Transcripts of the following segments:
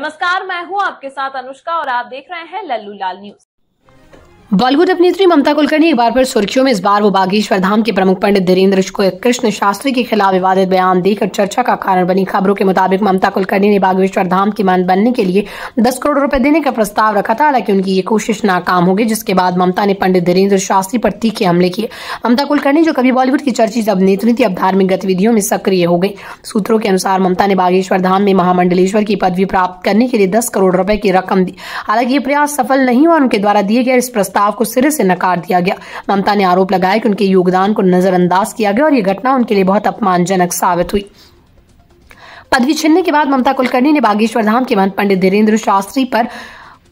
नमस्कार, मैं हूं आपके साथ अनुष्का और आप देख रहे हैं लल्लू लाल न्यूज। बॉलीवुड अभिनेत्री ममता कुलकर्णी एक बार फिर सुर्खियों में। इस बार वो बागेश्वर धाम के प्रमुख पंडित धीरेन्द्र कृष्ण शास्त्री के खिलाफ विवादित बयान देकर चर्चा का कारण बनी। खबरों के मुताबिक ममता कुलकर्णी ने बागेश्वर धाम की महंत बनने के लिए 10 करोड़ रुपए देने का प्रस्ताव रखा था। हालांकि उनकी ये कोशिश नाकाम हो गई, जिसके बाद ममता ने पंडित धीरेन्द्र शास्त्री पर तीखे हमले किए। ममता कुलकर्णी, जो कभी बॉलीवुड की चर्चित अभिनेत्री थी, अब धार्मिक गतिविधियों में सक्रिय हो गई। सूत्रों के अनुसार ममता ने बागेश्वर धाम में महामंडलेश्वर की पदवी प्राप्त करने के लिए 10 करोड़ रुपए की रकम दी। हालांकि ये प्रयास सफल नहीं हुआ। उनके द्वारा दिए गए इस प्रस्ताव को सिरे से नकार दिया गया। ममता ने आरोप लगाया कि उनके योगदान को नजरअंदाज किया गया और ये घटना उनके लिए बहुत अपमानजनक साबित हुई। पदवी छीनने के बाद ममता कुलकर्णी ने बागेश्वर धाम के महंत पंडित धीरेन्द्र शास्त्री पर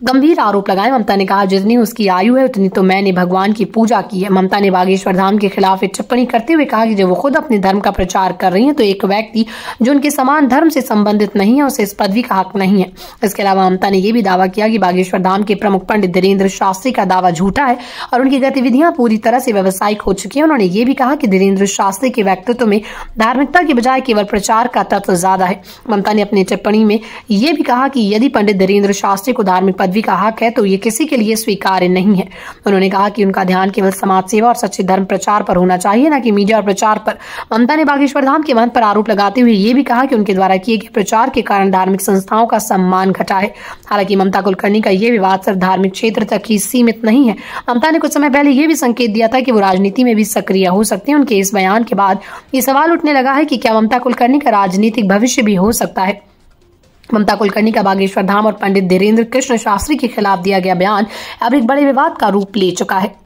गंभीर आरोप लगाए। ममता ने कहा, जितनी उसकी आयु है उतनी तो मैंने भगवान की पूजा की है। ममता ने बागेश्वर धाम के खिलाफ एक टिप्पणी करते हुए कहा कि जब वो खुद अपने धर्म का प्रचार कर रही है तो एक व्यक्ति जो उनके समान धर्म से संबंधित नहीं है उसे इस पदवी का हक नहीं है। इसके अलावा ममता ने यह भी दावा किया कि बागेश्वर धाम के प्रमुख पंडित धीरेन्द्र शास्त्री का दावा झूठा है और उनकी गतिविधियां पूरी तरह से व्यावसायिक हो चुकी है। उन्होंने ये भी कहा कि धीरेन्द्र शास्त्री के व्यक्तित्व में धार्मिकता की बजाय केवल प्रचार का तत्व ज्यादा है। ममता ने अपनी टिप्पणी में यह भी कहा कि यदि पंडित धीरेन्द्र शास्त्री को धार्मिक पदवी का हक है तो ये किसी के लिए स्वीकार्य नहीं है। उन्होंने कहा कि उनका ध्यान केवल समाज सेवा और सच्चे धर्म प्रचार पर होना चाहिए, न कि मीडिया और प्रचार पर। ममता ने बागेश्वर धाम के महंत पर आरोप लगाते हुए ये भी कहा कि उनके द्वारा किए गए प्रचार के कारण धार्मिक संस्थाओं का सम्मान घटा है। हालांकि ममता कुलकर्णी का ये विवाद सिर्फ धार्मिक क्षेत्र तक ही सीमित नहीं है। ममता ने कुछ समय पहले ये भी संकेत दिया था कि वो राजनीति में भी सक्रिय हो सकते हैं। उनके इस बयान के बाद ये सवाल उठने लगा है कि क्या ममता कुलकर्णी का राजनीतिक भविष्य भी हो सकता है। ममता कुलकर्णी का बागेश्वर धाम और पंडित धीरेन्द्र कृष्ण शास्त्री के खिलाफ दिया गया बयान अब एक बड़े विवाद का रूप ले चुका है।